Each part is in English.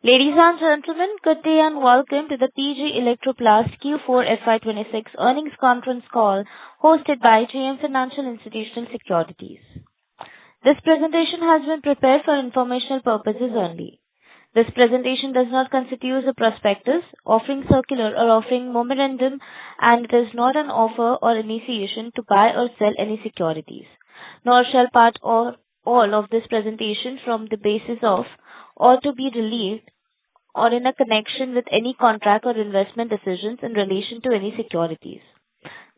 Ladies and gentlemen, good day and welcome to the PG Electroplast Q4 FY26 earnings conference call hosted by JM Financial Institutional Securities. This presentation has been prepared for informational purposes only. This presentation does not constitute a prospectus, offering circular or offering memorandum, and it is not an offer or initiation to buy or sell any securities, nor shall part or all of this presentation from the basis of or to be relieved or in a connection with any contract or investment decisions in relation to any securities.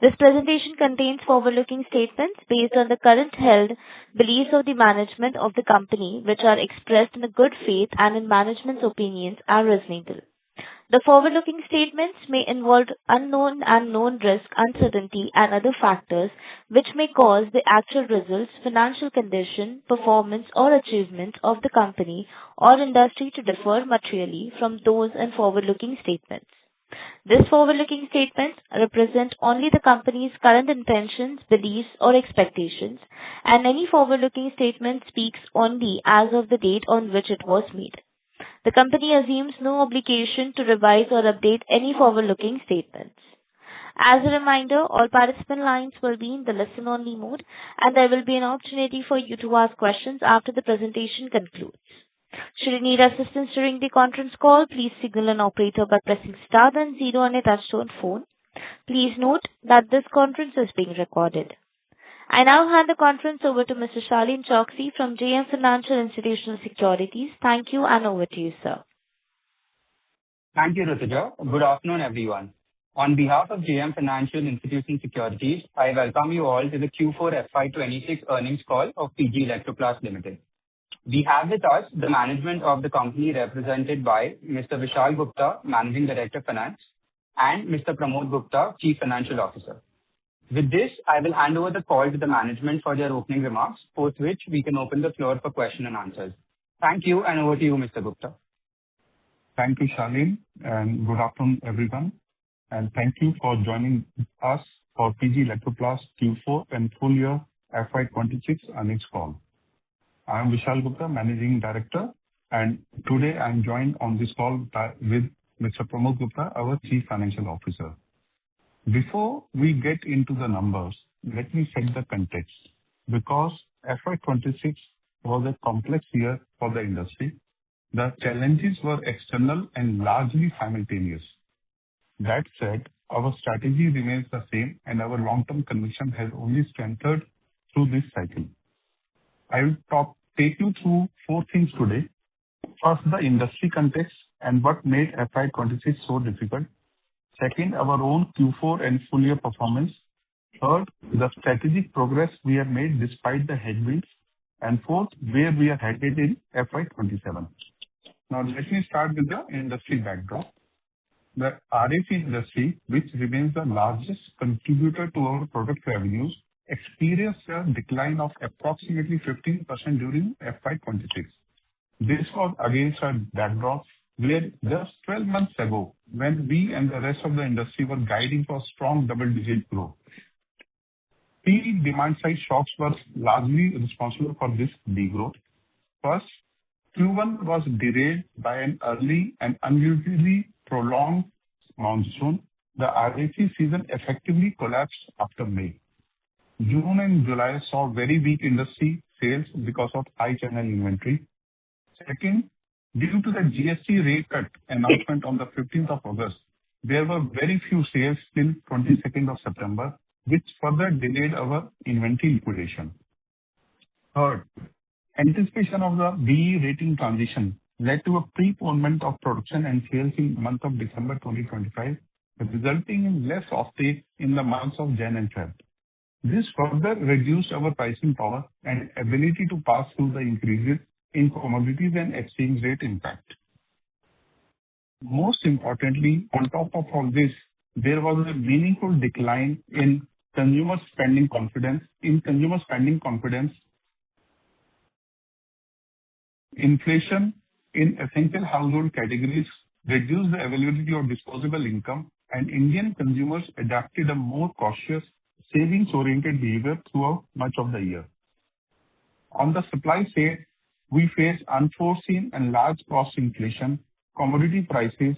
This presentation contains forward-looking statements based on the current held beliefs of the management of the company, which are expressed in a good faith and in management's opinions are reasonable. The forward-looking statements may involve unknown and known risk, uncertainty, and other factors which may cause the actual results, financial condition, performance, or achievements of the company or industry to differ materially from those in forward-looking statements. These forward-looking statements represent only the company's current intentions, beliefs, or expectations, and any forward-looking statement speaks only as of the date on which it was made. The company assumes no obligation to revise or update any forward-looking statements. As a reminder, all participant lines will be in the listen-only mode, and there will be an opportunity for you to ask questions after the presentation concludes. Should you need assistance during the conference call, please signal an operator by pressing star then zero on a touchtone phone. Please note that this conference is being recorded. I now hand the conference over to Mr. Shalin Choksey from JM Financial Institutional Securities. Thank you, and over to you, sir. Thank you, Rutuja. Good afternoon, everyone. On behalf of JM Financial Institutional Securities, I welcome you all to the Q4 FY26 earnings call of PG Electroplast Limited. We have with us the management of the company represented by Mr. Vishal Gupta, Managing Director Finance, and Mr. Pramod Gupta, Chief Financial Officer. With this, I will hand over the call to the management for their opening remarks, post which we can open the floor for question and answers. Thank you, and over to you, Mr. Gupta. Thank you, Shalin, and good afternoon, everyone. And thank you for joining us for PG Electroplast Q4 and full year FY26 earnings call. I am Vishal Gupta, Managing Director, and today I am joined on this call with Mr. Pramod Gupta, our Chief Financial Officer. Before we get into the numbers, let me set the context. Because FY26 was a complex year for the industry, the challenges were external and largely simultaneous. That said, our strategy remains the same and our long-term conviction has only strengthened through this cycle. I will take you through four things today. First, the industry context and what made FY26 so difficult. Second, our own Q4 and full year performance. Third, the strategic progress we have made despite the headwinds. And fourth, where we are headed in FY27. Now, let me start with the industry backdrop. The RAC industry, which remains the largest contributor to our product revenues, experienced a decline of approximately 15% during FY26. This was against a backdrop where just 12 months ago, when we and the rest of the industry were guiding for strong double-digit growth. Three demand-side shocks were largely responsible for this degrowth. First, Q1 was derailed by an early and unusually prolonged monsoon. The RAC season effectively collapsed after May. June and July saw very weak industry sales because of high channel inventory. Second, due to the GST rate cut announcement on the 15th of August, there were very few sales till 22nd of September, which further delayed our inventory liquidation. Third, anticipation of the BE rating transition led to a preponement of production and sales in the month of December 2025, resulting in less offtake in the months of Jan and Feb. This further reduced our pricing power and ability to pass through the increases in commodities and exchange rate impact. Most importantly, on top of all this, there was a meaningful decline in consumer spending confidence. Inflation in essential household categories reduced the availability of disposable income, and Indian consumers adopted a more cautious, savings-oriented behavior throughout much of the year. On the supply side, we faced unforeseen and large cost inflation commodity prices,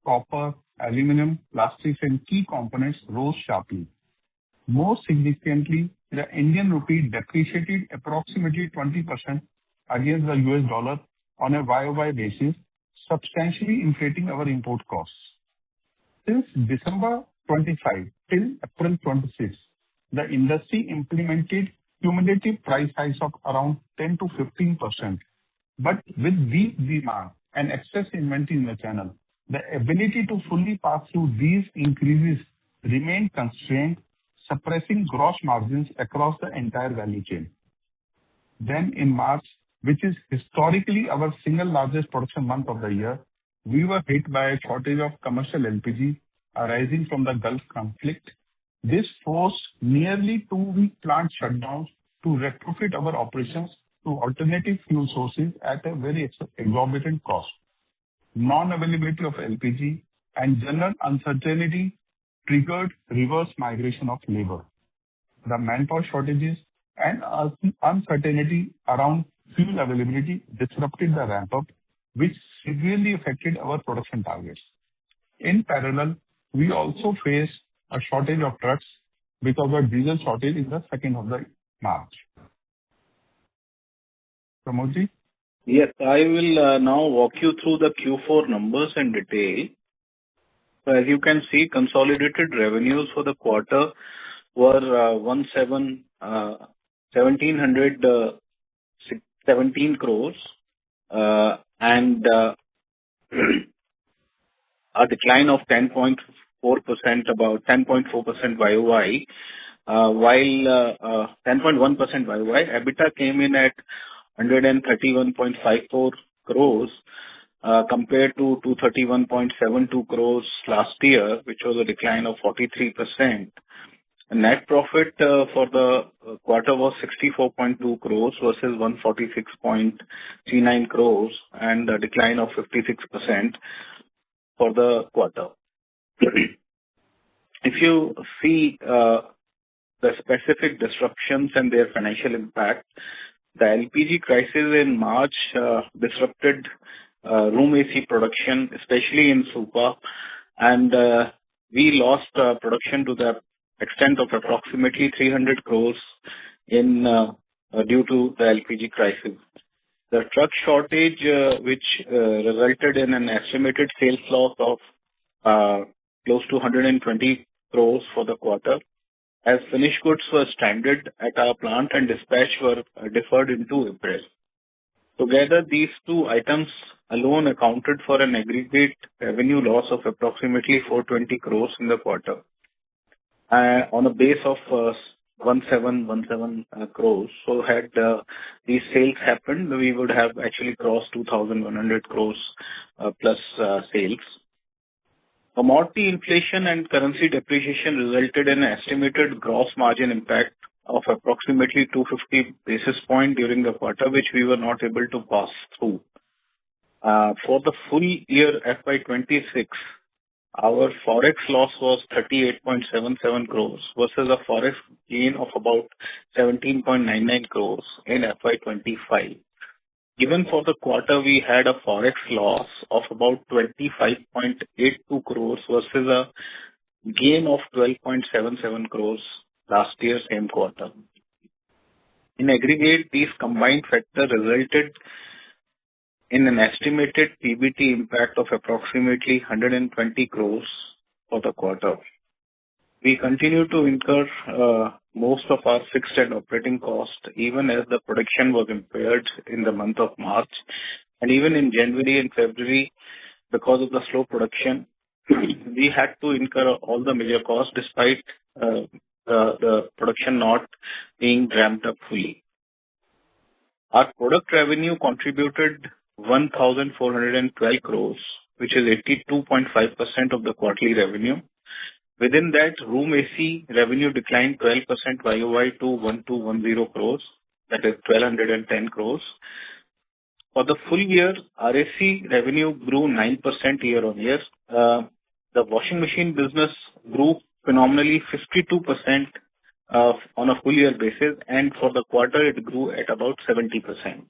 copper, aluminum, plastics, and key components rose sharply. Most significantly, the Indian rupee depreciated approximately 20% against the US dollar on a YOY basis, substantially inflating our import costs. Since December 25 till April 26, the industry implemented cumulative price hikes of around 10 to 15%. But with weak demand and excess inventory in the channel, the ability to fully pass through these increases remained constrained, suppressing gross margins across the entire value chain. Then in March, which is historically our single largest production month of the year, we were hit by a shortage of commercial LPG arising from the Gulf conflict. This forced nearly 2-week plant shutdowns to retrofit our operations to alternative fuel sources at a very exorbitant cost. Non-availability of LPG and general uncertainty triggered reverse migration of labor. The manpower shortages and uncertainty around fuel availability disrupted the ramp-up, which severely affected our production targets. In parallel, we also faced a shortage of trucks because of diesel shortage in the second of the March. Pramodji? Yes, I will now walk you through the Q4 numbers in detail. So as you can see, consolidated revenues for the quarter were 1,717 crores and a decline of 10.4%, about 10.4% YOY, while 10.1% YOY. EBITDA came in at 131.54 crores compared to 231.72 crores last year, which was a decline of 43%. Net profit for the quarter was 64.2 crores versus 146.39 crores, and a decline of 56% for the quarter. If you see the specific disruptions and their financial impact, the LPG crisis in March disrupted room AC production, especially in Supa, and we lost production to the extent of approximately 300 crores due to the LPG crisis. The truck shortage, which resulted in an estimated sales loss of close to 120 crores for the quarter, as finished goods were stranded at our plant and dispatch were deferred into April. Together, these two items alone accounted for an aggregate revenue loss of approximately 420 crores in the quarter. On a base of 1717 crores. So had these sales happened, we would have actually crossed 2,100 crores plus sales. Commodity inflation and currency depreciation resulted in an estimated gross margin impact of approximately 250 basis points during the quarter, which we were not able to pass through. For the full year FY26, our forex loss was 38.77 crores versus a forex gain of about 17.99 crores in FY25. Even for the quarter, we had a forex loss of about 25.82 crores versus a gain of 12.77 crores last year, same quarter. In aggregate, these combined factors resulted in an estimated PBT impact of approximately 120 crores for the quarter. We continue to incur most of our fixed and operating costs, even as the production was impaired in the month of March. And even in January and February, because of the slow production, we had to incur all the major costs despite the production not being ramped up fully. Our product revenue contributed 1,412 crores, which is 82.5% of the quarterly revenue. Within that, room AC revenue declined 12% YOY to 1,210 crores, that is 1,210 crores. For the full year, RAC revenue grew 9% year on year. The washing machine business grew phenomenally 52% on a full year basis, and for the quarter, it grew at about 70%.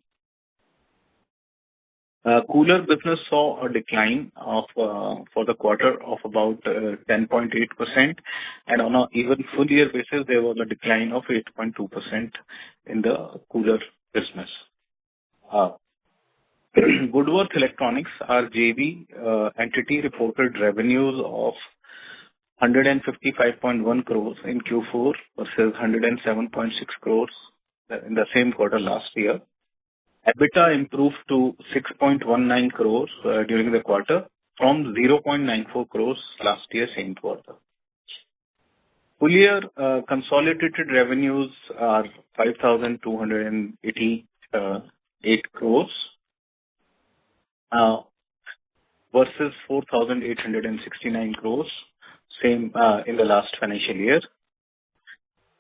Cooler business saw a decline of for the quarter of about 10.8%, and on a even full year basis, there was a decline of 8.2% in the cooler business. Goodworth Electronics, our JV entity, reported revenues of 155.1 crores in Q4 versus 107.6 crores in the same quarter last year. EBITDA improved to 6.19 crores during the quarter from 0.94 crores last year, same quarter. Full year consolidated revenues are 5,288 crores versus 4,869 crores, same in the last financial year.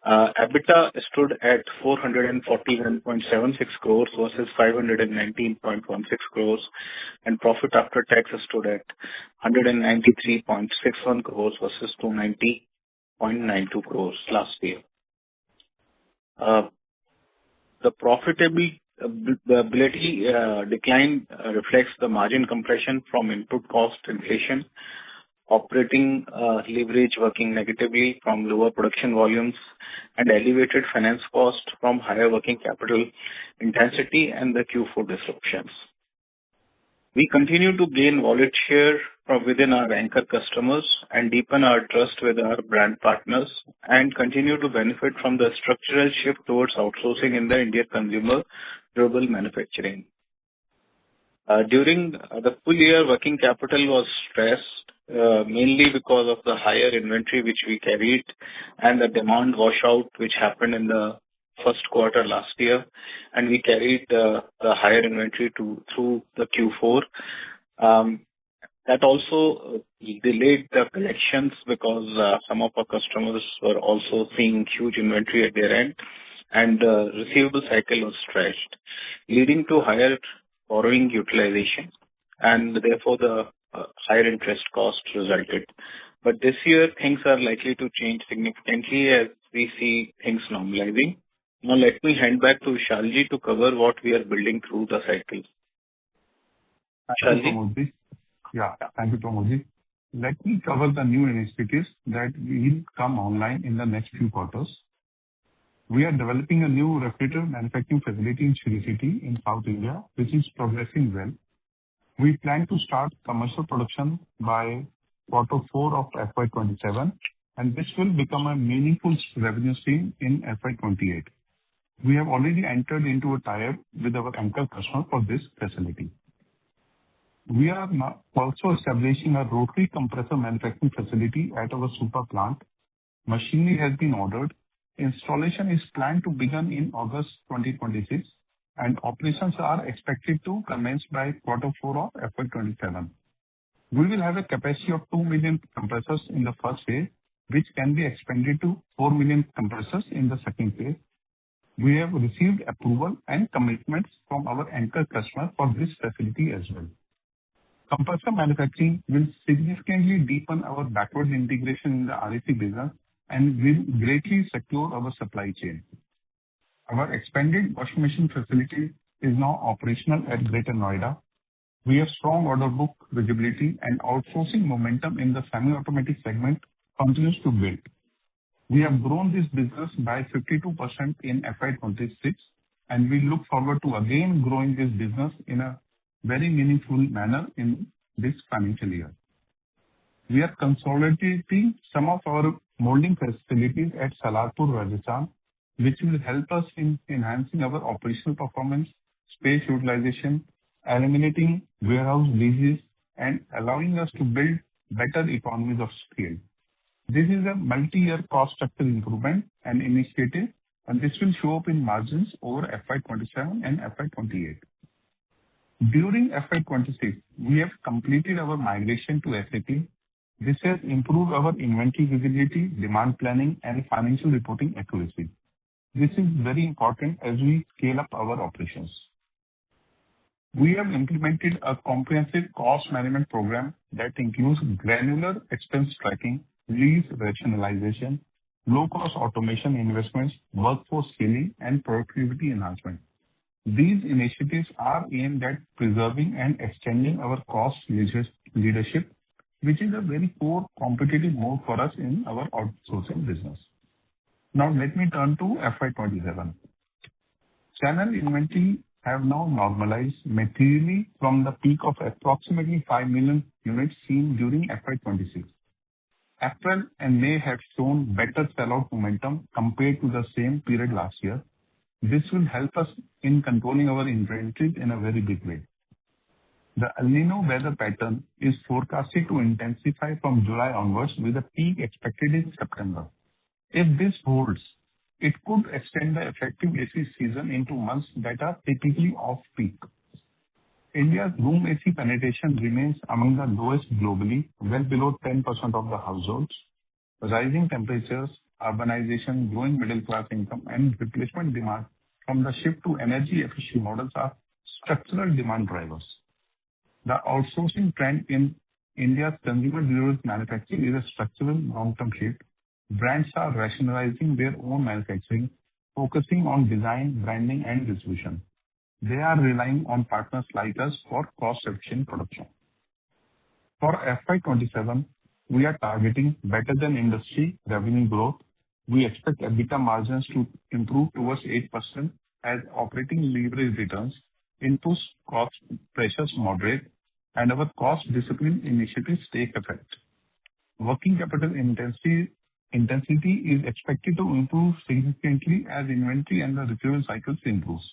EBITDA stood at 441.76 crores versus 519.16 crores, and profit after tax stood at 193.61 crores versus 290.92 crores last year. The profitability decline reflects the margin compression from input cost inflation, operating leverage working negatively from lower production volumes, and elevated finance cost from higher working capital intensity and the Q4 disruptions. We continue to gain wallet share from within our anchor customers and deepen our trust with our brand partners, and continue to benefit from the structural shift towards outsourcing in the Indian consumer durable manufacturing. During the full year, working capital was stressed, mainly because of the higher inventory which we carried and the demand washout which happened in the first quarter last year, and we carried the higher inventory through the Q4. That also delayed the collections because some of our customers were also seeing huge inventory at their end, and the receivable cycle was stretched, leading to higher borrowing utilization, and therefore the higher interest cost resulted. But this year, things are likely to change significantly as we see things normalizing. Now, let me hand back to Vishalji to cover what we are building through the cycle. Thank you, Pramodji. Yeah, thank you, Pramodji. Let me cover the new initiatives that will come online in the next few quarters. We are developing a new refrigerator manufacturing facility in Sri City in South India, which is progressing well. We plan to start commercial production by Q4 of FY27, and this will become a meaningful revenue stream in FY28. We have already entered into a tie-up with our anchor customer for this facility. We are now also establishing a rotary compressor manufacturing facility at our Supa plant. Machinery has been ordered. Installation is planned to begin in August 2026, and operations are expected to commence by Q4 of FY27. We will have a capacity of 2 million compressors in the first phase, which can be expanded to 4 million compressors in the second phase. We have received approval and commitments from our anchor customer for this facility as well. Compressor manufacturing will significantly deepen our backward integration in the RAC business and will greatly secure our supply chain. Our expanded washing machine facility is now operational at Greater Noida. We have strong order book visibility, and outsourcing momentum in the semi-automatic segment continues to build. We have grown this business by 52% in FY26, and we look forward to again growing this business in a very meaningful manner in this financial year. We are consolidating some of our molding facilities at Salarpur, Rajasthan, which will help us in enhancing our operational performance, space utilization, eliminating warehouse leases, and allowing us to build better economies of scale. This is a multi-year cost structure improvement and initiative, and this will show up in margins over FY27 and FY28. During FY26, we have completed our migration to SAP. This has improved our inventory visibility, demand planning, and financial reporting accuracy. This is very important as we scale up our operations. We have implemented a comprehensive cost management program that includes granular expense tracking, lease rationalization, low-cost automation investments, workforce scaling, and productivity enhancement. These initiatives are aimed at preserving and extending our cost leadership, which is a very core competitive mode for us in our outsourcing business. Now let me turn to FY27. Channel inventory have now normalized materially from the peak of approximately 5 million units seen during FY26. April and May have shown better sell-out momentum compared to the same period last year. This will help us in controlling our inventories in a very big way. The El Niño weather pattern is forecasted to intensify from July onwards, with a peak expected in September. If this holds, it could extend the effective AC season into months that are typically off-peak. India's room AC penetration remains among the lowest globally, well below 10% of the households. Rising temperatures, urbanization, growing middle-class income, and replacement demand from the shift to energy-efficient models are structural demand drivers. The outsourcing trend in India's consumer durables manufacturing is a structural long-term shift. Brands are rationalizing their own manufacturing, focusing on design, branding, and distribution. They are relying on partners like us for cost-efficient production. For FY27, we are targeting better than industry revenue growth. We expect EBITDA margins to improve towards 8% as operating leverage returns, input cost pressures moderate, and our cost discipline initiatives take effect. Working capital intensity is expected to improve significantly as inventory and the receivable cycles improves.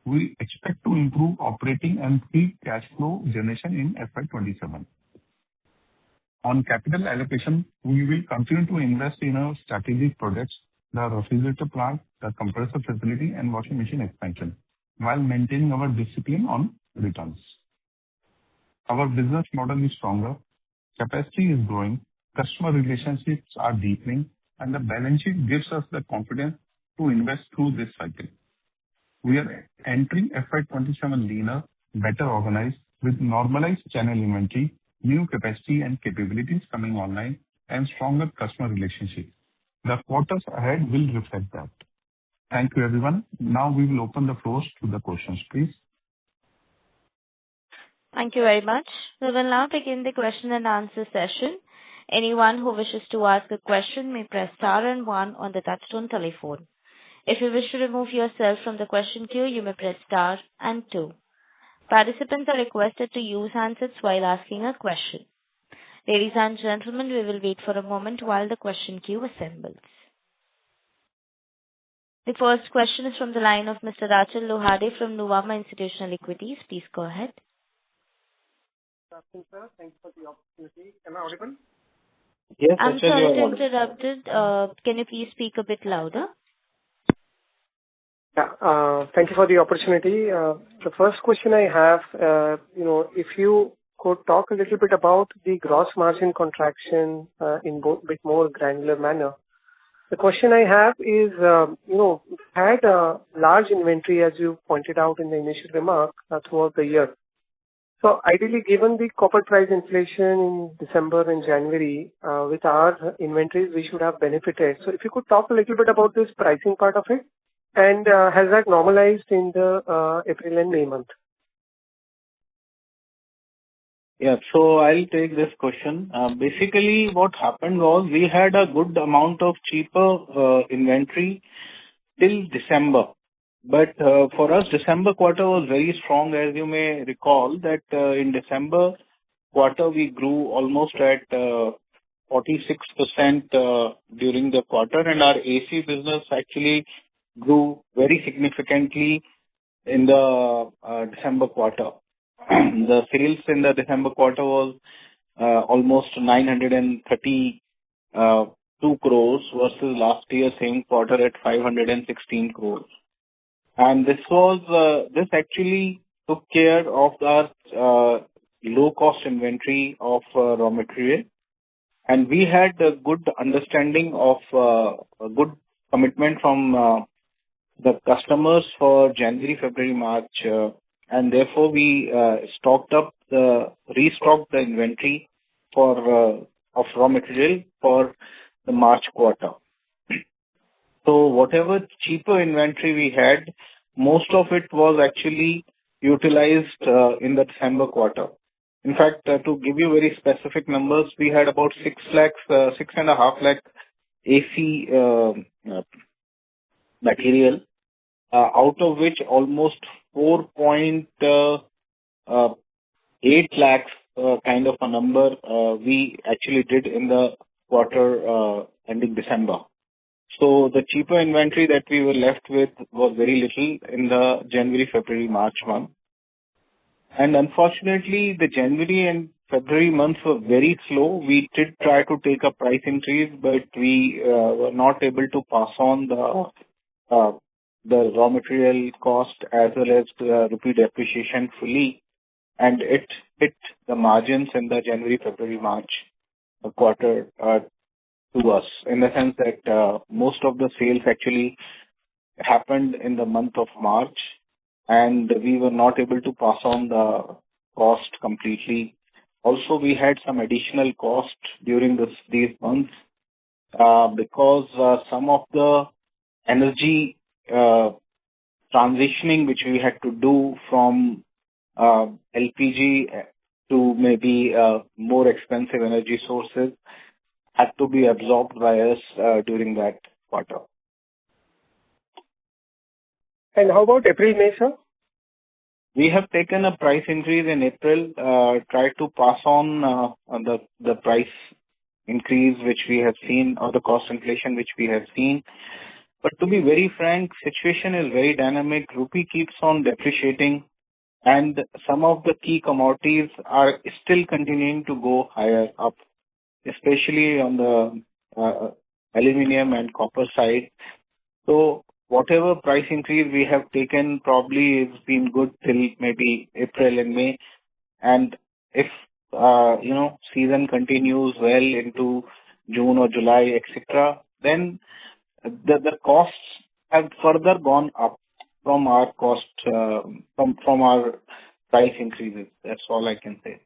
We expect to improve operating and free cash flow generation in FY27. On capital allocation, we will continue to invest in our strategic projects, the refrigerator plant, the compressor facility, and washing machine expansion, while maintaining our discipline on returns. Our business model is stronger, capacity is growing, customer relationships are deepening, and the balance sheet gives us the confidence to invest through this cycle. We are entering FY27 leaner, better organized, with normalized channel inventory, new capacity and capabilities coming online, and stronger customer relationships. The quarters ahead will reflect that. Thank you, everyone. Now we will open the floors to the questions, please. Thank you very much. We will now begin the question and answer session. Anyone who wishes to ask a question may press star and one on the touchtone telephone. If you wish to remove yourself from the question queue, you may press star and two. Participants are requested to use handsets while asking a question. Ladies and gentlemen, we will wait for a moment while the question queue assembles. The first question is from the line of Mr. Rachel Lohade from Nuvama Institutional Equities. Please go ahead. Good afternoon, sir. Thanks for the opportunity. Am I audible? Yes, I'm Rachel, sorry you are to audible. interrupt. Can you please speak a bit louder? Yeah. Thank you for the opportunity. The first question I have, if you could talk a little bit about the gross margin contraction in a bit more granular manner. The question I have is, had a large inventory, as you pointed out in the initial remark, throughout the year. So ideally, given the copper price inflation in December and January, with our inventories, we should have benefited. So if you could talk a little bit about this pricing part of it, and has that normalized in the April and May month? Yeah, so I'll take this question. Basically, what happened was we had a good amount of cheaper inventory till December. But for us, December quarter was very strong. As you may recall, that in December quarter, we grew almost at 46% during the quarter, and our AC business actually grew very significantly in the December quarter. The sales in the December quarter was almost 932 crores versus last year same quarter at 516 crores. And this actually took care of our low cost inventory of raw material. And we had a good understanding of a good commitment from the customers for January, February, March, and therefore we restocked the inventory of raw material for the March quarter. So whatever cheaper inventory we had, most of it was actually utilized in the December quarter. In fact, to give you very specific numbers, we had about 6.5 lakh AC material, out of which almost 4.8 lakhs kind of a number we actually did in the quarter ending December. So the cheaper inventory that we were left with was very little in the January, February, March month. And unfortunately, the January and February months were very slow. We did try to take a price increase, but we were not able to pass on the raw material cost as well as the rupee depreciation fully, and it hit the margins in the January, February, March quarter to us, in the sense that most of the sales actually happened in the month of March, and we were not able to pass on the cost completely. Also, we had some additional cost during these months because some of the energy transitioning which we had to do from LPG to maybe more expensive energy sources had to be absorbed by us during that quarter. And how about April, May, sir? We have taken a price increase in April, tried to pass on the price increase which we have seen, or the cost inflation which we have seen. But to be very frank, situation is very dynamic. Rupee keeps on depreciating, and some of the key commodities are still continuing to go higher up, especially on the aluminum and copper side. So whatever price increase we have taken probably has been good till maybe April and May. And if, season continues well into June or July, etc., then the costs have further gone up from our cost, from our price increases. That's all I can say.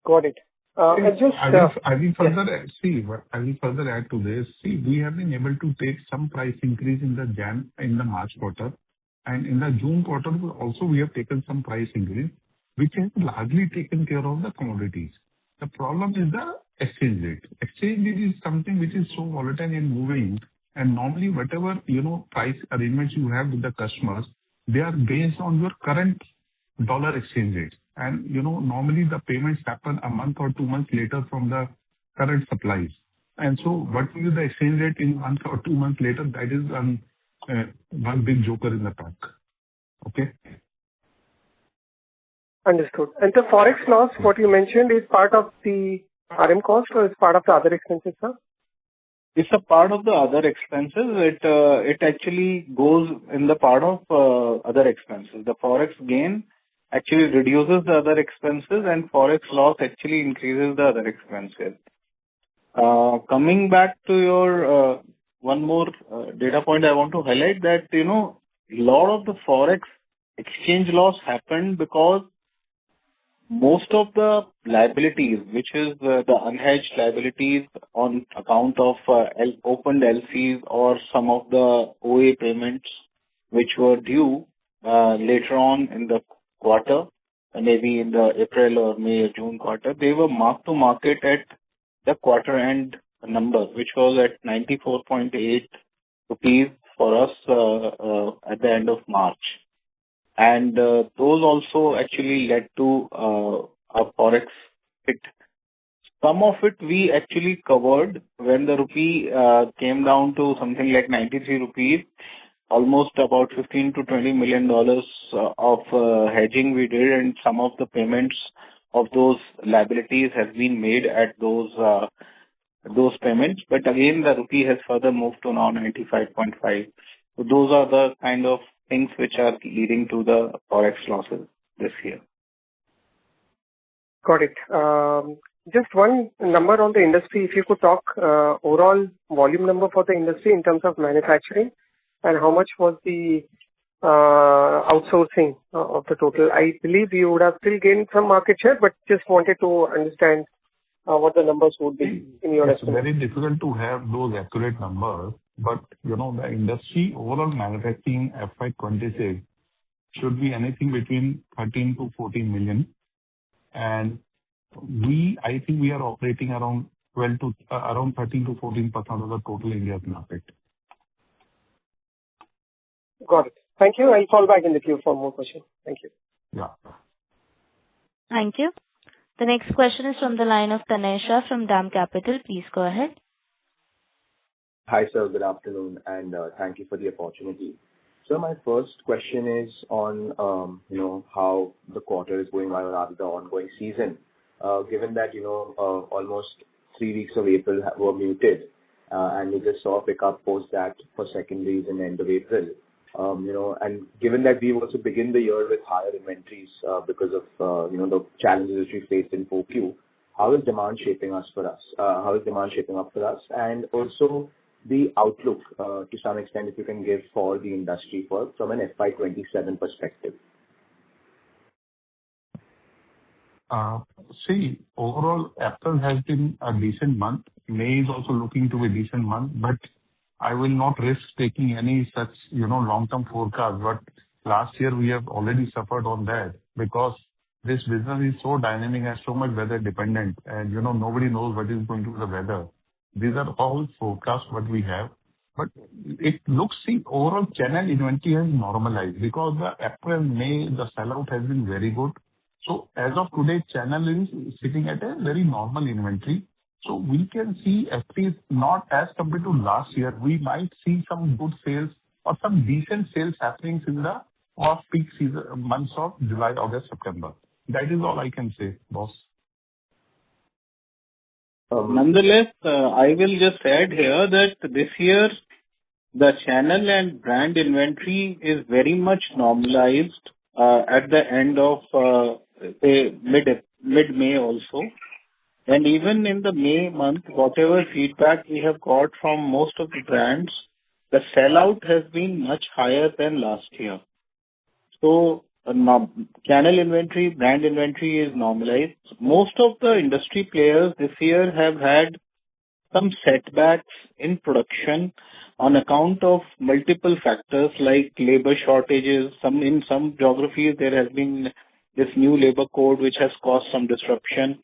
Got it. I will further add to this. See, we have been able to take some price increase in the March quarter, and in the June quarter also we have taken some price increase, which has largely taken care of the commodities. The problem is the exchange rate. Exchange rate is something which is so volatile and moving, and normally whatever price arrangements you have with the customers, they are based on your current dollar exchange rate. And normally the payments happen a month or 2 months later from the current supplies. And so what will be the exchange rate in 1 or 2 months later? That is one big joker in the pack. Okay. Understood. And the forex loss, what you mentioned, is part of the RM cost or is part of the other expenses, sir? It's a part of the other expenses. It actually goes in the part of other expenses. The forex gain actually reduces the other expenses, and forex loss actually increases the other expenses. Coming back to your one more data point, I want to highlight that a lot of the forex exchange loss happened because most of the liabilities, which is the unhedged liabilities on account of opened LCs or some of the OA payments which were due later on in the quarter, maybe in the April or May or June quarter, they were marked to market at the quarter end number, which was at 94.8 rupees for us at the end of March. And those also actually led to a forex hit. Some of it we actually covered when the rupee came down to something like 93 rupees. Almost about $15 to $20 million of hedging we did, and some of the payments of those liabilities have been made at those payments. But again, the rupee has further moved to now 95.5. So those are the kind of things which are leading to the forex losses this year. Got it. Just one number on the industry, if you could talk overall volume number for the industry in terms of manufacturing, and how much was the outsourcing of the total. I believe you would have still gained some market share, but just wanted to understand what the numbers would be in your estimate. It's very difficult to have those accurate numbers but the industry overall manufacturing FY26 should be anything between 13 to 14 million. And I think we are operating around 13 to 14% of the total India's market. Got it. Thank you. I'll fall back in the queue for more questions. Thank you. Yeah. Thank you. The next question is from the line of Tanesha from DAM Capital. Please go ahead. Hi, sir. Good afternoon, and thank you for the opportunity. So my first question is on, how the quarter is going on, or rather the ongoing season. Given that, almost 3 weeks of April were muted, and we just saw a pickup post that for secondaries in the end of April. And given that we've also begun the year with higher inventories because of, the challenges which we faced in 4Q, how is demand shaping up for us? And also the outlook, to some extent, if you can give for the industry from an FY27 perspective. See, overall, April has been a decent month. May is also looking to be a decent month, but I will not risk taking any such, long-term forecast. But last year we have already suffered on that because this business is so dynamic and so much weather dependent, and nobody knows what is going to be the weather. These are all forecasts what we have. But it looks, overall channel inventory has normalized because the April, May, the sellout has been very good. So as of today, channel is sitting at a very normal inventory. So we can see at least not as compared to last year, we might see some good sales or some decent sales happening in the off-peak season months of July, August, September. That is all I can say, boss. Nonetheless, I will just add here that this year the channel and brand inventory is very much normalized at the end of say mid-May also. And even in the May month, whatever feedback we have got from most of the brands, the sellout has been much higher than last year. So channel inventory, brand inventory is normalized. Most of the industry players this year have had some setbacks in production on account of multiple factors like labor shortages. In some geographies, there has been this new labor code which has caused some disruption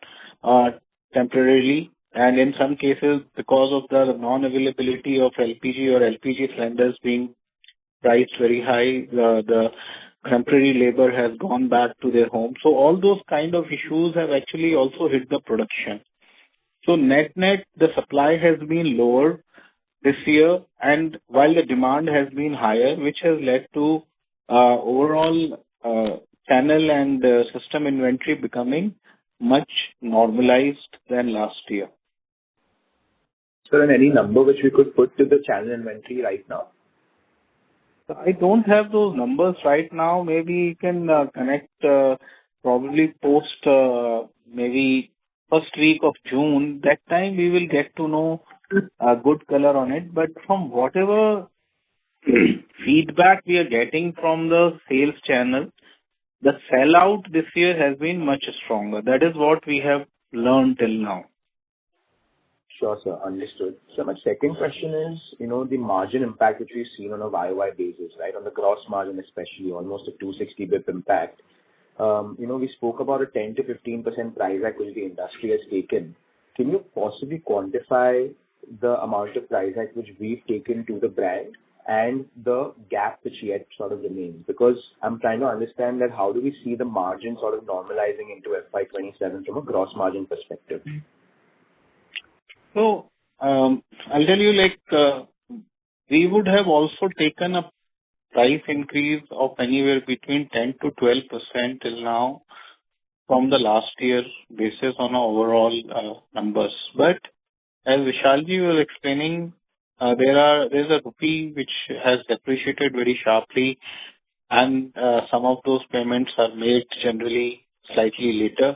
temporarily. And in some cases, because of the non-availability of LPG or LPG cylinders being priced very high, the temporary labor has gone back to their home. So all those kind of issues have actually also hit the production. So net, the supply has been lower this year, and while the demand has been higher, which has led to overall channel and system inventory becoming much normalized than last year. So then any number which we could put to the channel inventory right now? I don't have those numbers right now. Maybe you can connect probably post maybe first week of June. That time we will get to know a good color on it. But from whatever feedback we are getting from the sales channel, the sellout this year has been much stronger. That is what we have learned till now. Sure, sir. Understood. So my second question is, the margin impact which we've seen on a YOY basis, right? On the gross margin especially, almost a 260 BIP impact. We spoke about a 10 to 15% price hike which the industry has taken. Can you possibly quantify the amount of price hike which we've taken to the brand and the gap which yet sort of remains? Because I'm trying to understand that how do we see the margin sort of normalizing into FY27 from a gross margin perspective? So, I'll tell you, we would have also taken a price increase of anywhere between 10 to 12% till now from the last year basis on our overall numbers. But as Vishalji was explaining, there's a rupee which has depreciated very sharply, and some of those payments are made generally slightly later.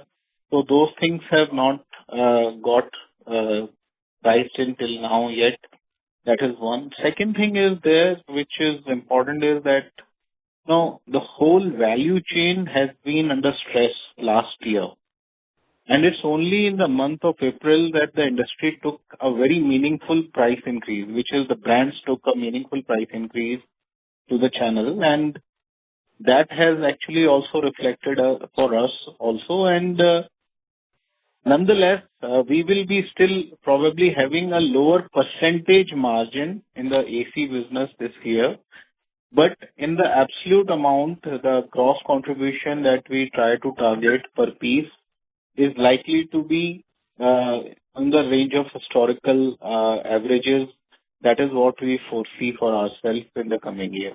So those things have not got priced in till now yet. That is one. Second thing is there, which is important, is that the whole value chain has been under stress last year. And it's only in the month of April that the industry took a very meaningful price increase, which is the brands took a meaningful price increase to the channel, and that has actually also reflected for us also. And nonetheless, we will be still probably having a lower percentage margin in the AC business this year. But in the absolute amount, the gross contribution that we try to target per piece is likely to be in the range of historical averages. That is what we foresee for ourselves in the coming year.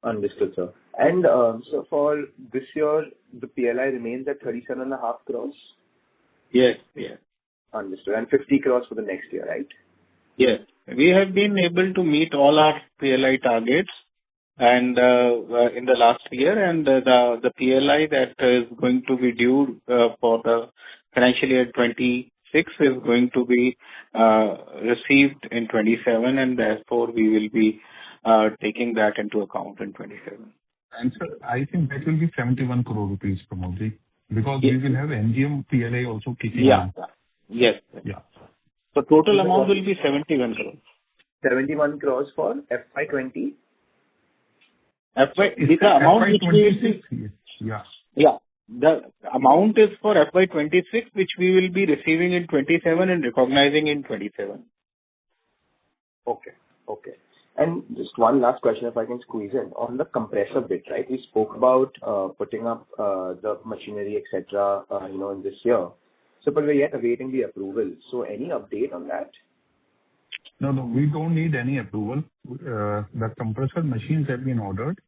Understood, sir. And so for this year, the PLI remains at 37.5 crores? Yes, yes. Understood. And 50 crores for the next year, right? Yes. We have been able to meet all our PLI targets and in the last year, and the PLI that is going to be due for the financial year 26 is going to be received in 27, and therefore we will be taking that into account in 27. And sir, I think that will be 71 crore rupees, Pramodji, because Yes. we will have NGM PLA also kicking Yeah. in. Yes. Yeah. So total amount will be 71 crores. 71 crores for FY20? The amount which we will be, FY26. Yeah. yeah, the amount is for FY26, which we will be receiving in 27 and recognizing in 27. Okay. Okay. And just one last question, if I can squeeze in. On the compressor bit, right? We spoke about putting up the machinery, et cetera, in this year. So, but we're yet awaiting the approval. So any update on that? No, we don't need any approval. The compressor machines have been ordered,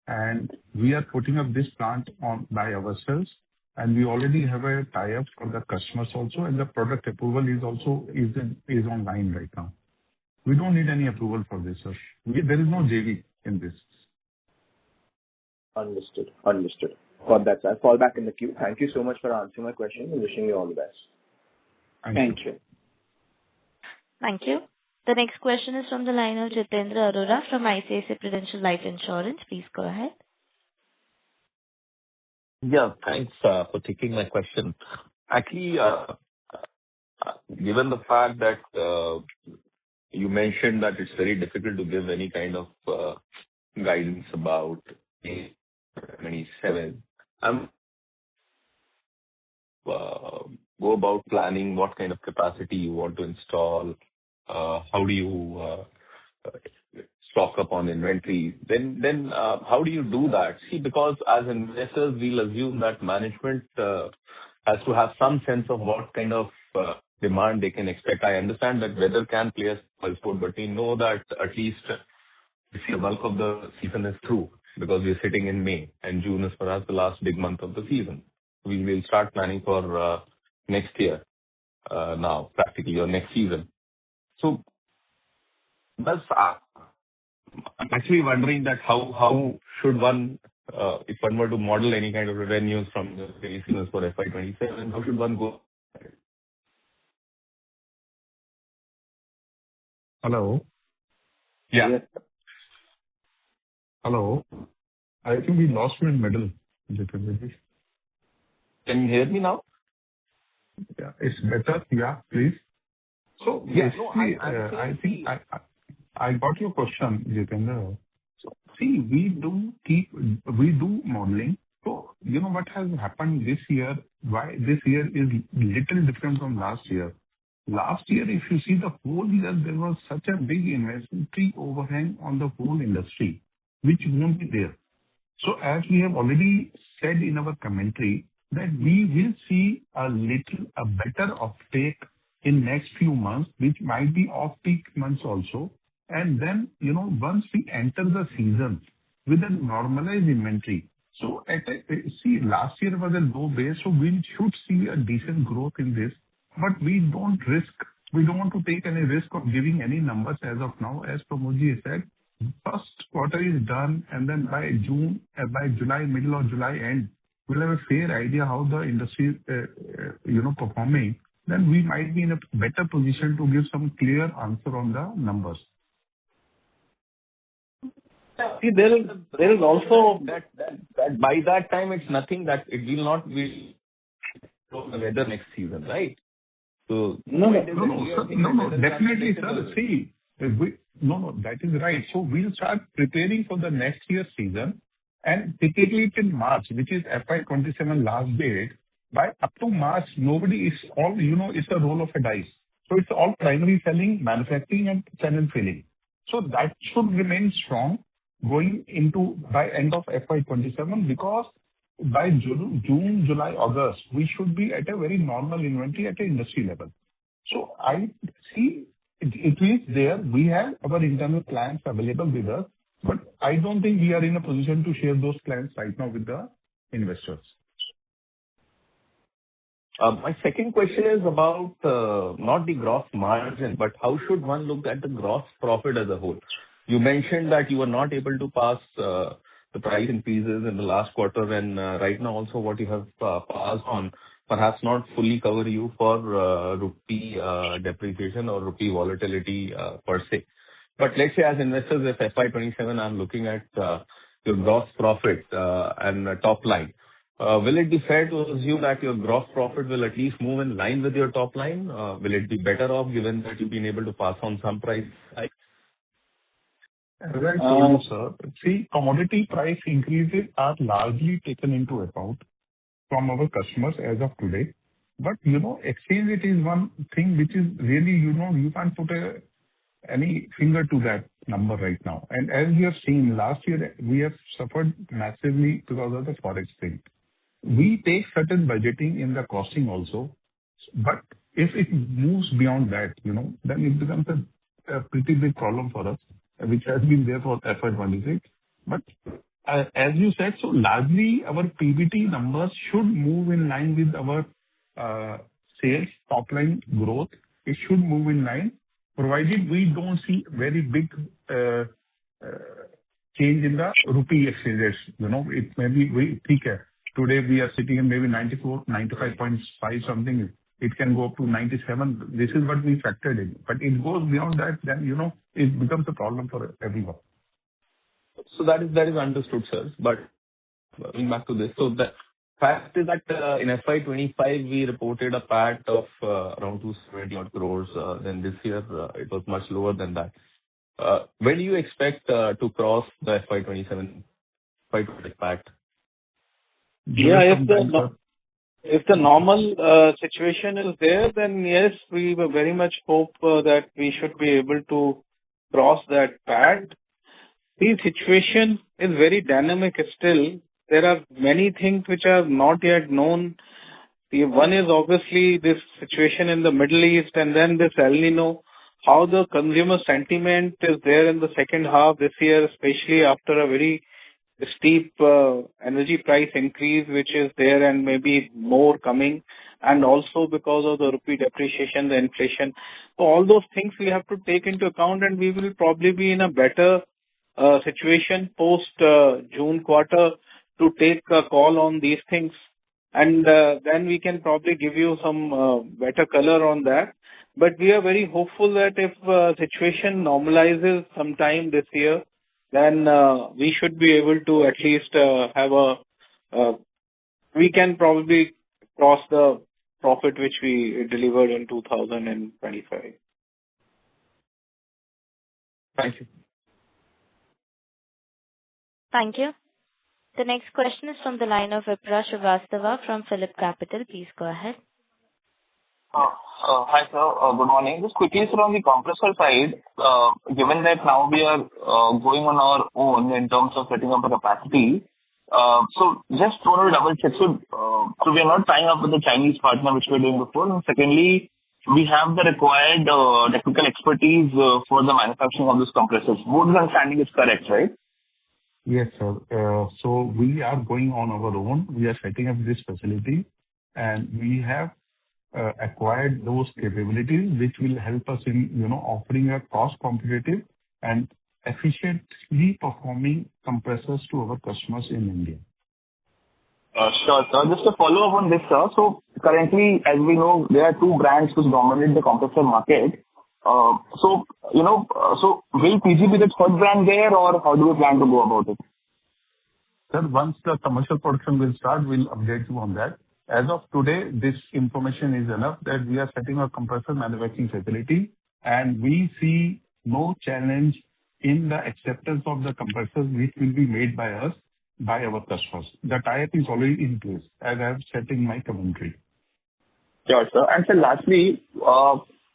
and we are putting up this plant on by ourselves, and we already have a tie-up for the customers also, and the product approval is online right now. We don't need any approval for this, sir. There is no JV in this. Understood. Got that, sir. I'll fall back in the queue. Thank you so much for answering my question, and wishing you all the best. Thank you. Thank you. The next question is from the line of Jitendra Arora from ICICI Prudential Life Insurance. Please go ahead. Yeah, thanks for taking my question. Actually, given the fact that you mentioned that it's very difficult to give any kind of guidance about 27, go about planning what kind of capacity you want to install, how do you stock up on inventory, then how do you do that? See, because as investors, we'll assume that management has to have some sense of what kind of demand they can expect. I understand that weather can play a spoilsport, but we know that at least the bulk of the season is through, because we're sitting in May, and June is perhaps the last big month of the season. We will start planning for next year now, practically, or next season. So that's I'm actually wondering that how should one, if one were to model any kind of revenues from the seasons for FY27, how should one go? Hello? Yeah. Yes. Hello? I think we lost you in middle, Jitendra. Can you hear me now? Yeah, it's better. Yeah, please. So Yeah, yes, no, see, I'm I saying, think I got your question, Jitendra. So see, we do modeling. So you know what has happened this year, why this year is little different from last year. Last year, if you see the whole year, there was such a big inventory overhang on the whole industry, which won't be there. So as we have already said in our commentary, that we will see a better offtake in next few months, which might be off-peak months also. And then, once we enter the season with a normalized inventory. So see, last year was a low base, so we should see a decent growth in this, but we don't want to take any risk of giving any numbers as of now. As Pramodji said, first quarter is done, and then by July, middle of July end, we'll have a fair idea how the industry performing. Then we might be in a better position to give some clear answer on the numbers. See, there is also. That by that time, it's nothing that it will not be the weather next season, right? So No, no. No, sir. No, definitely, sir. See, that is right. So we'll start preparing for the next year's season, and typically till March, which is FY27 last date, by up to March, nobody is all, it's a roll of a dice. So it's all primary selling, manufacturing, and channel filling. So that should remain strong going into by end of FY27, because by June, July, August, we should be at a very normal inventory at a industry level. So I see it is there. We have our internal plans available with us, but I don't think we are in a position to share those plans right now with the investors. My second question is about not the gross margin, but how should one look at the gross profit as a whole? You mentioned that you were not able to pass the price increases in the last quarter, and right now also what you have passed on perhaps not fully cover you for rupee depreciation or rupee volatility per se. But let's say as investors, if FY27, I'm looking at your gross profit and top line. Will it be fair to assume that your gross profit will at least move in line with your top line? Will it be better off given that you've been able to pass on some price hikes? As I told you, sir, see, commodity price increases are largely taken into account from our customers as of today. But, exchange rate is one thing which is really, you can't put any finger to that number right now. And as you have seen, last year, we have suffered massively because of the forex thing. We take certain budgeting in the costing also, but if it moves beyond that, then it becomes a pretty big problem for us, which has been there for FY26. But as you said, so largely our PBT numbers should move in line with our sales top line growth. It should move in line, provided we don't see very big change in the rupee exchange rates. It may be today we are sitting in maybe 94, 95.5 something. It can go up to 97. This is what we factored in. But it goes beyond that, then, it becomes a problem for everyone. So that is understood, sir. But going back to this, so the fact is that in FY25, we reported a PAT of around 270 odd crores. Then this year, it was much lower than that. When do you expect to cross the FY27 PAT? Yeah, if the normal situation is there, then yes, we very much hope that we should be able to cross that PAT. The situation is very dynamic still. There are many things which are not yet known. The one is obviously this situation in the Middle East, and then this El Nino, how the consumer sentiment is there in the second half this year, especially after a very steep energy price increase, which is there and maybe more coming, and also because of the rupee depreciation, the inflation. So all those things we have to take into account, and we will probably be in a better situation post June quarter to take a call on these things. And then we can probably give you some better color on that. But we are very hopeful that if situation normalizes sometime this year, then we should be able to at least we can probably cross the profit which we delivered in 2025. Thank you. Thank you. The next question is from the line of Vipra Srivastava from Phillip Capital. Please go ahead. Hi, sir. Good morning. Just quickly, sir, on the compressor side, given that now we are going on our own in terms of setting up a capacity, so just want to double-check. So we are not tying up with the Chinese partner, which we were doing before. And secondly, we have the required technical expertise for the manufacturing of these compressors. Both the understanding is correct, right? Yes, sir. So we are going on our own. We are setting up this facility, and we have acquired those capabilities, which will help us in, offering a cost competitive and efficiently performing compressors to our customers in India. Sure, sir. Just to follow up on this, sir. So currently, as we know, there are two brands which dominate the compressor market. So will PG be the third brand there, or how do we plan to go about it? Sir, once the commercial production will start, we'll update you on that. As of today, this information is enough that we are setting a compressor manufacturing facility, and we see no challenge in the acceptance of the compressors which will be made by us, by our customers. The tie-up is already in place, as I have said in my commentary. Sure, sir. And sir, lastly,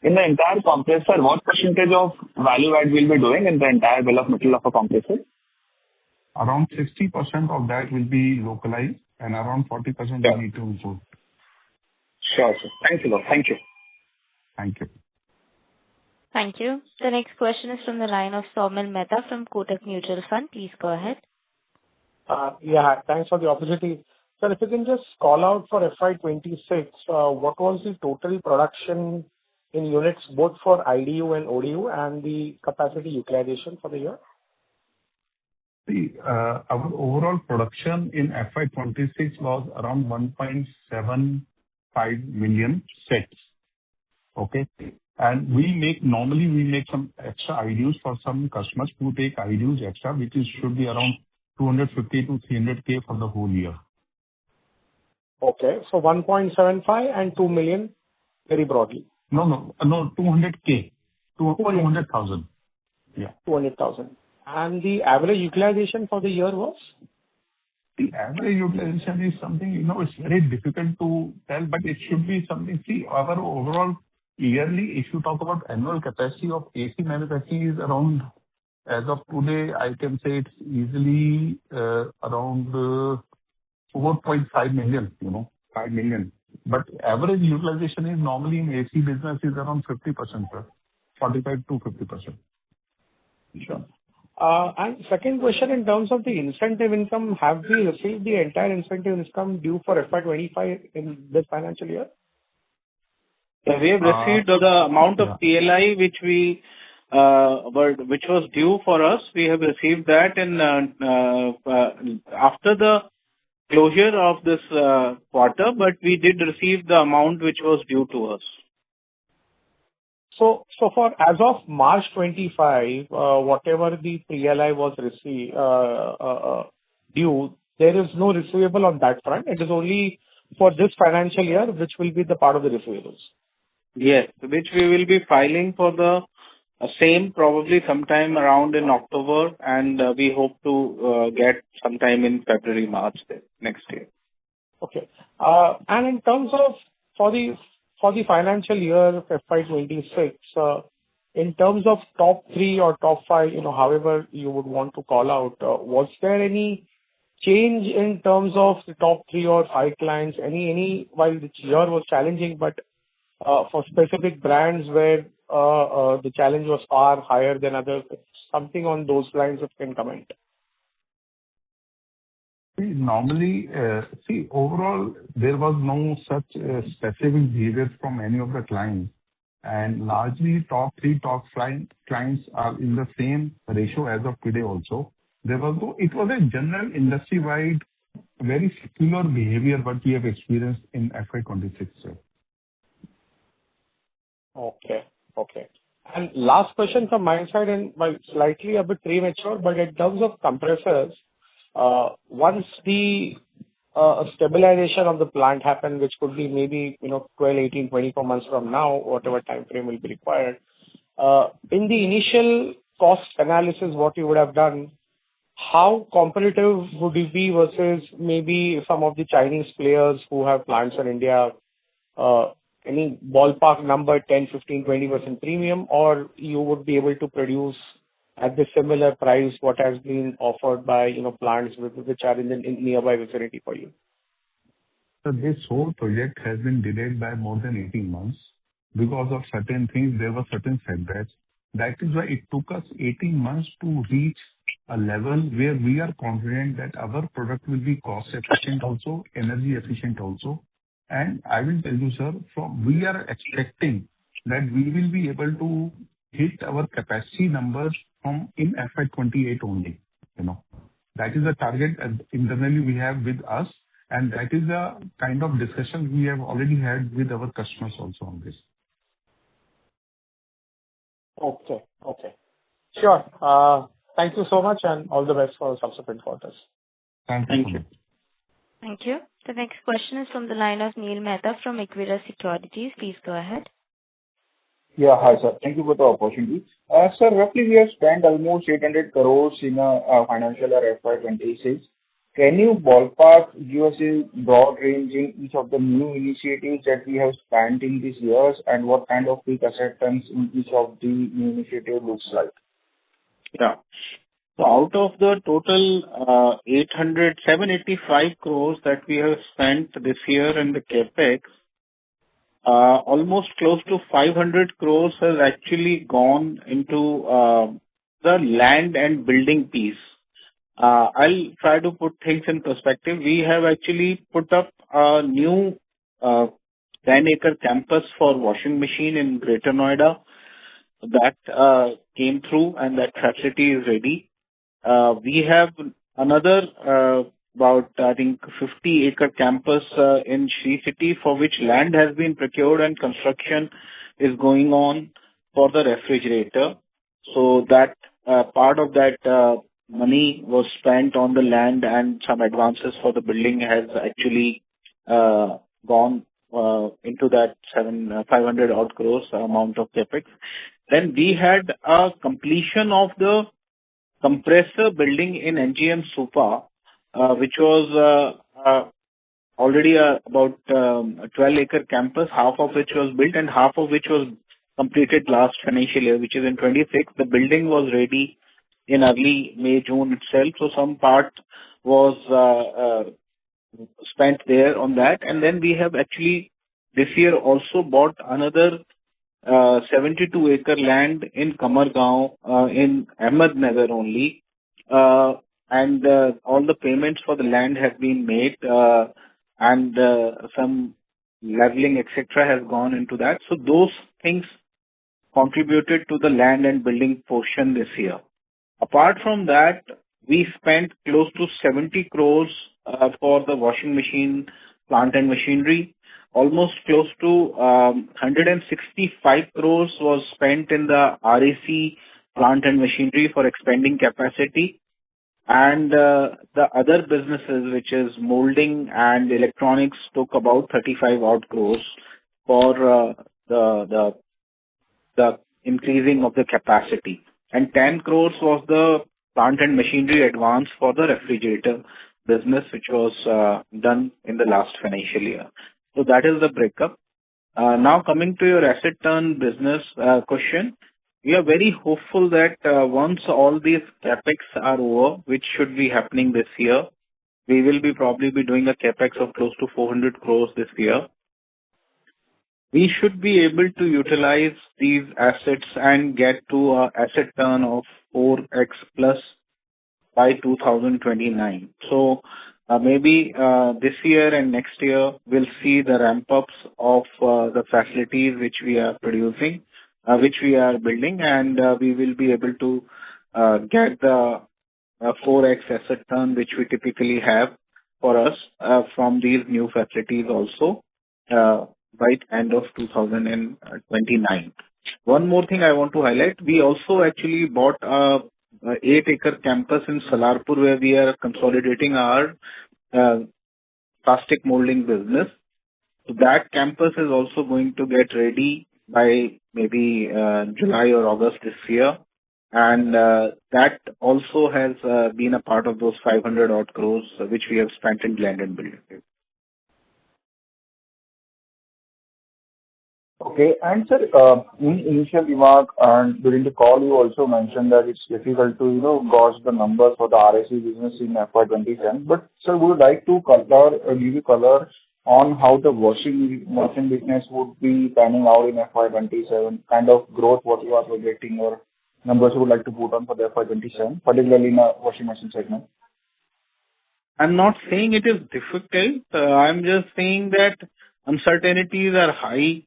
in the entire compressor, what percentage of value add we'll be doing in the entire bill of material of a compressor? Around 60% of that will be localized and around 40% Sure. we need to import. Sure, sir. Thanks a lot. Thank you. Thank you. Thank you. The next question is from the line of Saumil Mehta from Kotak Mutual Fund. Please go ahead. Yeah, thanks for the opportunity. Sir, if you can just call out for FY26, what was the total production in units, both for IDU and ODU, and the capacity utilization for the year? See, our overall production in FY26 was around 1.75 million sets. Okay? And normally we make some extra IDUs for some customers who take IDUs extra, which should be around 250 to 300K for the whole year. Okay. So 1.75 and 2 million, very broadly. No, 200K. 200,000. Yeah. 200,000. And the average utilization for the year was? The average utilization is something, it's very difficult to tell, but it should be something. See, our overall yearly, if you talk about annual capacity of AC manufacturing is around, as of today, I can say it's easily around 4.5 million, 5 million. But average utilization is normally in AC business is around 50%, sir. 45 to 50%. Sure. And second question, in terms of the incentive income, have we received the entire incentive income due for FY25 in this financial year? We have received the amount of PLI which was due for us. We have received that, and after the closure of this quarter, but we did receive the amount which was due to us. So for as of March 25, whatever the PLI was received due, there is no receivable on that front. It is only for this financial year, which will be the part of the receivables. Yes, which we will be filing for the same probably sometime around in October, and we hope to get sometime in February, March next year. Okay. And in terms of for the financial year FY26, in terms of top 3 or top 5, however you would want to call out, was there any change in terms of the top 3 or 5 clients? While the year was challenging, but for specific brands where the challenge was far higher than others, something on those lines if you can comment. Normally, overall, there was no such specific behavior from any of the clients. And largely, top 3, top 5 clients are in the same ratio as of today also. It was a general industry-wide, very similar behavior what we have experienced in FY26, sir. Okay. And last question from my side, and slightly a bit premature, but in terms of compressors, once the stabilization of the plant happens, which could be maybe 12, 18, 24 months from now, whatever time frame will be required, in the initial cost analysis, what you would have done, how competitive would it be versus maybe some of the Chinese players who have plants in India? Any ballpark number, 10, 15, 20% premium, or you would be able to produce at the similar price what has been offered by plants which are in the nearby vicinity for you? So this whole project has been delayed by more than 18 months because of certain things. There were certain setbacks. That is why it took us 18 months to reach a level where we are confident that our product will be cost efficient also, energy efficient also. And I will tell you, sir, we are expecting that we will be able to hit our capacity numbers in FY28 only. That is the target internally we have with us, and that is the kind of discussion we have already had with our customers also on this. Okay. Okay. Sure. Thank you so much, and all the best for subsequent quarters. Thank you Thank so you. much. Thank you. The next question is from the line of Neil Mehta from Equirus Securities. Please go ahead. Yeah. Hi, sir. Thank you for the opportunity. Sir, roughly we have spent almost 800 crores in financial year FY26. Can you ballpark give us a broad range in each of the new initiatives that we have spent in these years, and what kind of peak asset turns in each of the new initiative looks like? Yeah. So out of the total 785 crores that we have spent this year in the CapEx, almost close to 500 crores has actually gone into the land and building piece. I'll try to put things in perspective. We have actually put up a new 10-acre campus for washing machine in Greater Noida. That came through, and that facility is ready. We have another about, I think, 50-acre campus in Sri City, for which land has been procured and construction is going on for the refrigerator. So that part of that money was spent on the land, and some advances for the building has actually gone into that 500 odd crores amount of capex. Then we had a completion of the compressor building in NGM Supa, which was already about a 12-acre campus, half of which was built and half of which was completed last financial year, which is in 26. The building was ready in early May, June itself. So some part was spent there on that. And then we have actually this year also bought another 72-acre land in Kamargaon in Ahmednagar only. And all the payments for the land have been made, and some leveling, etc., has gone into that. So those things contributed to the land and building portion this year. Apart from that, we spent close to 70 crores for the washing machine plant and machinery. Almost close to 165 crores was spent in the RAC plant and machinery for expanding capacity. And the other businesses, which is molding and electronics, took about 35 odd crores for the increasing of the capacity. And 10 crores was the plant and machinery advance for the refrigerator business, which was done in the last financial year. So that is the breakup. Now coming to your asset turn business question, we are very hopeful that once all these capex are over, which should be happening this year, we will be probably doing a capex of close to 400 crores this year. We should be able to utilize these assets and get to an asset turn of 4x plus by 2029. So maybe this year and next year we'll see the ramp-ups of the facilities which we are producing, which we are building, and we will be able to get the 4x asset turn which we typically have for us from these new facilities also by end of 2029. One more thing I want to highlight, we also actually bought a 8-acre campus in Salarpur, where we are consolidating our plastic molding business. So that campus is also going to get ready by maybe July or August this year. And that also has been a part of those 500 odd crores which we have spent in land and building. Okay. And sir, in initial remark and during the call, you also mentioned that it's difficult to, gauge the numbers for the RAC business in FY27. But sir, would you like to give you color on how the washing machine business would be panning out in FY27, kind of growth, what you are projecting, or numbers you would like to put on for the FY27, particularly in the washing machine segment? I'm not saying it is difficult. I'm just saying that uncertainties are high.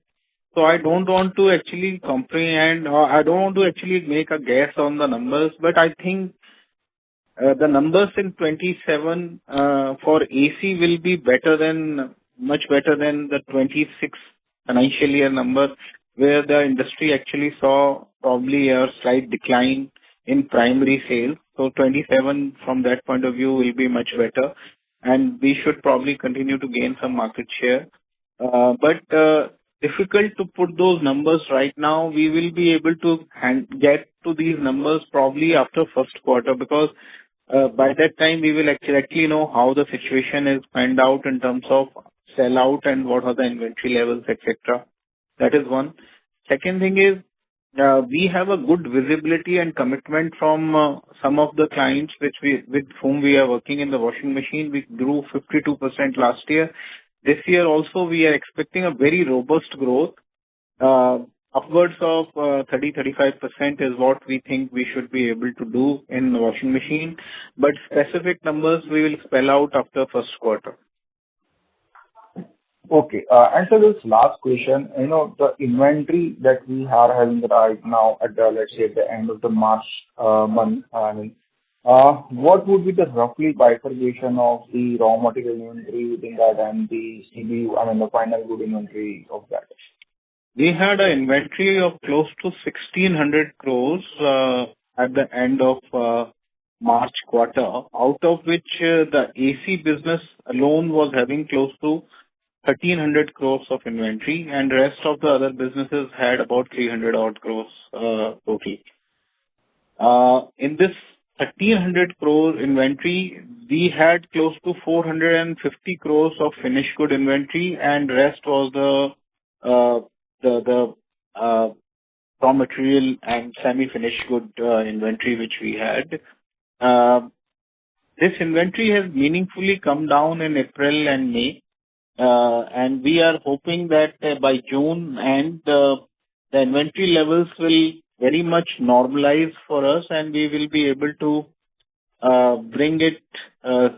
So I don't want to actually comprehend, or I don't want to actually make a guess on the numbers, but I think the numbers in 27 for AC will be much better than the 26 financial year number. where the industry actually saw probably a slight decline in primary sales. So 27 from that point of view will be much better, and we should probably continue to gain some market share. But difficult to put those numbers right now. We will be able to get to these numbers probably after first quarter, because by that time we will actually know how the situation is panned out in terms of sell out and what are the inventory levels, etc. That is one. Second thing is, we have a good visibility and commitment from some of the clients with whom we are working in the washing machine. We grew 52% last year. This year also, we are expecting a very robust growth. Upwards of 30%-35% is what we think we should be able to do in the washing machine, but specific numbers we will spell out after first quarter. Okay. And so this last question, the inventory that we are having right now at the, let's say, at the end of the March month, what would be the roughly bifurcation of the raw material inventory within that and the CBU, the final good inventory of that? We had an inventory of close to 1,600 crores at the end of March quarter, out of which the AC business alone was having close to 1,300 crores of inventory, and rest of the other businesses had about 300 odd crores total. In this 1,300 crore inventory, we had close to 450 crores of finished good inventory, and rest was the raw material and semi-finished good inventory which we had. This inventory has meaningfully come down in April and May, and we are hoping that by June and the inventory levels will very much normalize for us, and we will be able to bring it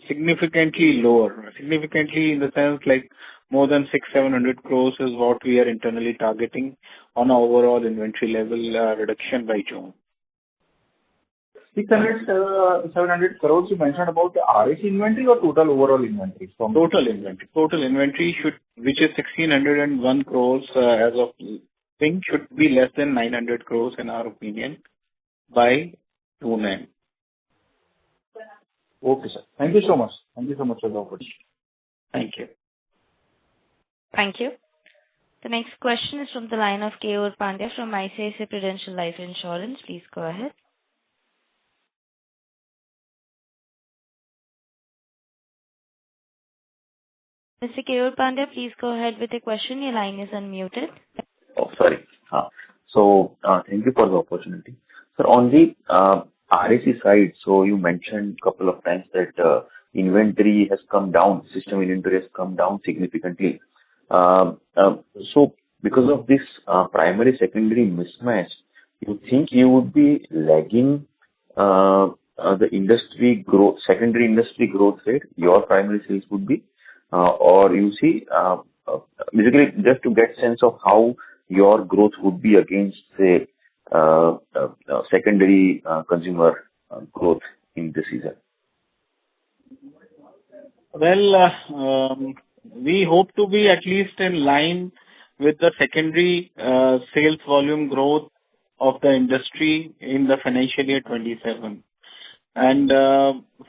significantly lower. Significantly in the sense like more than 600-700 crores is what we are internally targeting on our overall inventory level reduction by June. 700 crores you mentioned about the RAC inventory or total overall inventory? Total inventory. Total inventory which is 1,601 crores as of thing, should be less than 900 crores in our opinion by June end. Okay, sir. Thank you so much. Thank you so much for the opportunity. Thank you. Thank you. The next question is from the line of Keyur Pandya from ICICI Prudential Life Insurance. Please go ahead. Mr. Keyur Pandya, please go ahead with the question. Your line is unmuted. Oh, sorry. Thank you for the opportunity. Sir, on the RAC side, so you mentioned a couple of times that inventory has come down, system inventory has come down significantly. So because of this primary secondary mismatch, you think you would be lagging the industry growth, secondary industry growth rate, your primary sales would be, or you see, basically just to get sense of how your growth would be against, say, secondary consumer growth in this season? Well, we hope to be at least in line with the secondary sales volume growth of the industry in the financial year 27. And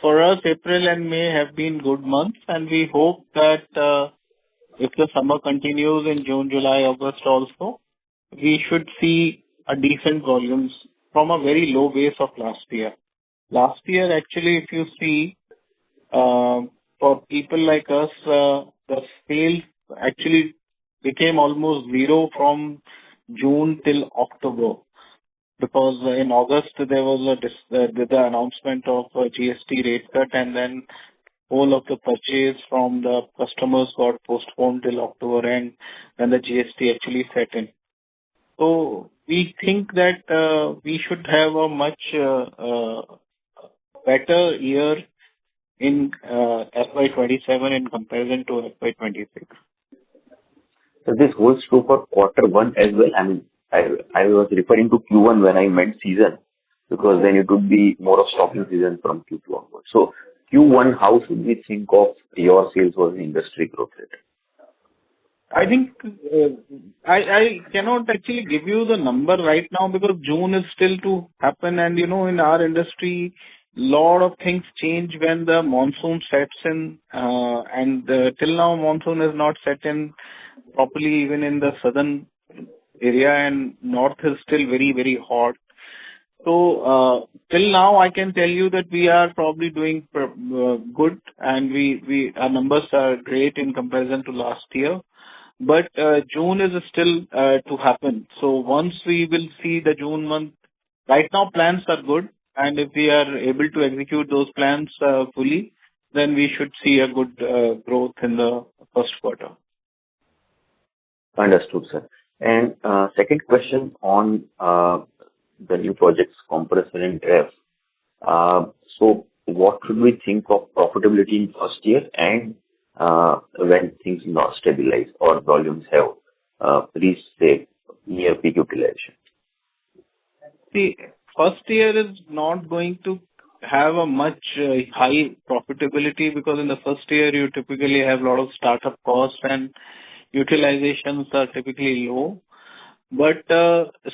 for us, April and May have been good months, and we hope that if the summer continues in June, July, August also, we should see a decent volumes from a very low base of last year. Last year, actually, if you see, for people like us, the sales actually became almost zero from June till October, because in August there was the announcement of a GST rate cut, and then whole of the purchase from the customers got postponed till October end, when the GST actually set in. So we think that we should have a much better year in FY27 in comparison to FY26. So this holds true for quarter one as well. I mean, I was referring to Q1 when I meant season, because then it would be more of stocking season from Q2 onwards. So Q1, how should we think of your sales versus industry growth rate? I think I cannot actually give you the number right now because June is still to happen, and in our industry, lot of things change when the monsoon sets in, and till now monsoon has not set in properly even in the southern area, and north is still very, very hot. So till now, I can tell you that we are probably doing good, and our numbers are great in comparison to last year. But June is still to happen. So once we will see the June month, right now plans are good, and if we are able to execute those plans fully, then we should see a good growth in the first quarter. Understood, sir. And second question on the new projects, compressor and ref. So what should we think of profitability in first year and when things not stabilize or volumes have reached, say, near peak utilization? See, first year is not going to have a much high profitability because in the first year you typically have a lot of startup costs and utilizations are typically low. But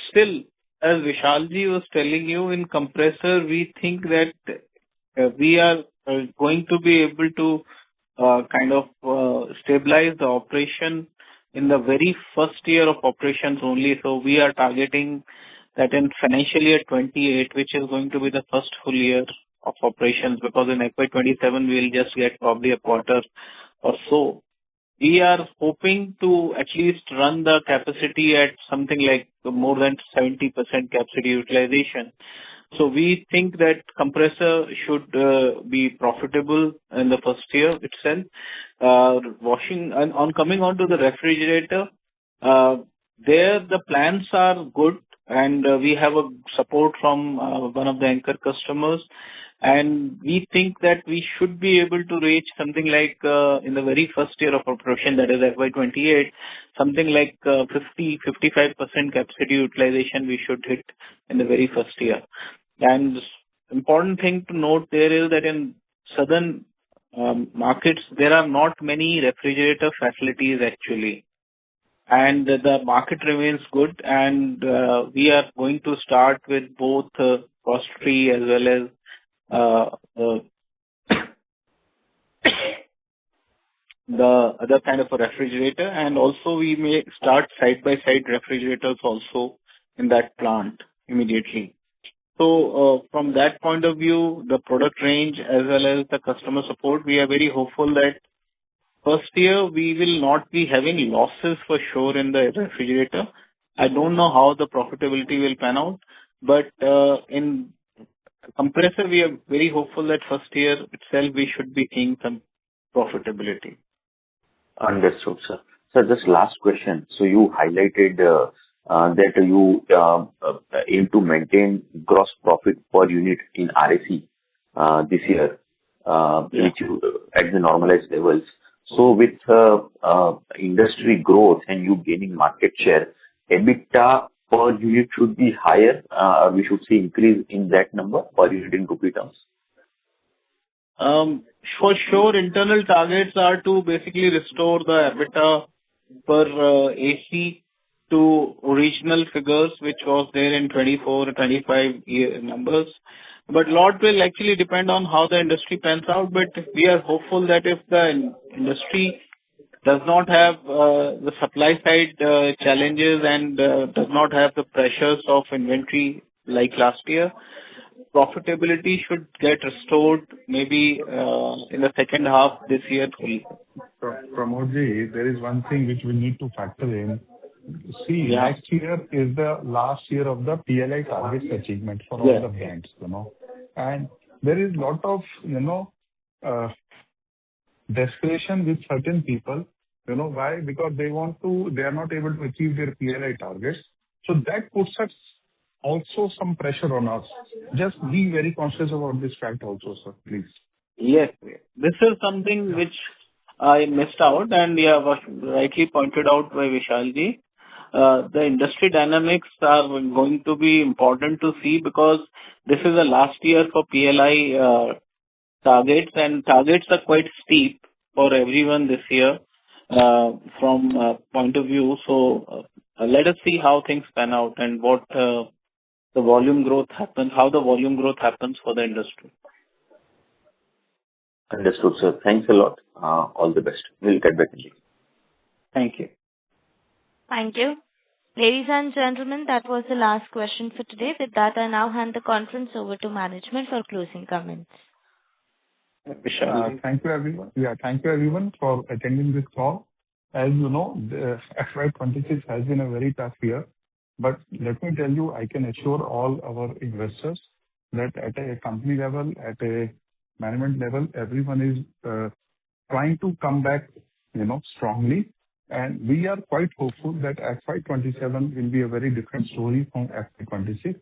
still, as Vishalji was telling you, in compressor, we think that we are going to be able to kind of stabilize the operation in the very first year of operations only. So we are targeting that in financial year 28, which is going to be the first full year of operations, because in FY27 we will just get probably a quarter or so. We are hoping to at least run the capacity at something like more than 70% capacity utilization. So we think that compressor should be profitable in the first year itself. Coming on to the refrigerator, there the plans are good, and we have a support from one of the anchor customers. And we think that we should be able to reach something like in the very first year of operation, that is FY28, something like 50-55% capacity utilization we should hit in the very first year. And important thing to note there is that in southern markets, there are not many refrigerator facilities actually. And the market remains good, and we are going to start with both cost-free as well as the other kind of a refrigerator, and also we may start side-by-side refrigerators also in that plant immediately. So from that point of view, the product range as well as the customer support, we are very hopeful that first year we will not be having losses for sure in the refrigerator. I don't know how the profitability will pan out, but in compressor, we are very hopeful that first year itself we should be seeing some profitability. Understood, sir. So just last question. So you highlighted that you aim to maintain gross profit per unit in RAC this year, which you at the normalized levels. So with industry growth and you gaining market share, EBITDA per unit should be higher, or we should see increase in that number per unit in rupee terms? For sure, internal targets are to basically restore the EBITDA per AC to original figures, which was there in 24, 25 year numbers. But lot will actually depend on how the industry pans out. But we are hopeful that if the industry does not have the supply side challenges and does not have the pressures of inventory like last year, profitability should get restored maybe in the second half this year fully. Pramodji, there is one thing which we need to factor in. See, next year is the last year of the PLI targets achievement for all the brands, and there is lot of, desperation with certain people, why? Because they are not able to achieve their PLI targets. So that puts us also some pressure on us. Just be very conscious about this fact also, sir, please. Yes. This is something which I missed out, and was rightly pointed out by Vishalji. The industry dynamics are going to be important to see because this is the last year for PLI targets, and targets are quite steep for everyone this year. from point of view. So let us see how things pan out and what the volume growth happens, how the volume growth happens for the industry. Understood, sir. Thanks a lot. All the best. We'll get back to you. Thank you. Thank you. Ladies and gentlemen, that was the last question for today. With that, I now hand the conference over to management for closing comments. Vishal. Thank you, everyone. Thank you, everyone, for attending this call. As you know, the FY26 has been a very tough year, but let me tell you, I can assure all our investors that at a company level, at a management level, everyone is trying to come back, strongly. And we are quite hopeful that FY27 will be a very different story from FY26.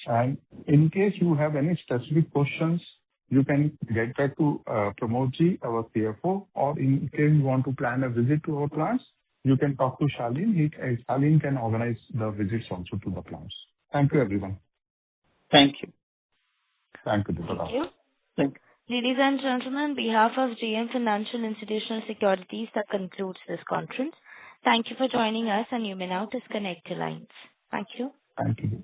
And in case you have any specific questions, you can get back to Pramod ji, our CFO, or in case you want to plan a visit to our plants, you can talk to Shalin. Shalin can organize the visits also to the plants. Thank you, everyone. Thank you. Thank you. Thank you. Thank you. Ladies and gentlemen, on behalf of JM Financial Institutional Securities, that concludes this conference. Thank you for joining us, and you may now disconnect your lines. Thank you. Thank you.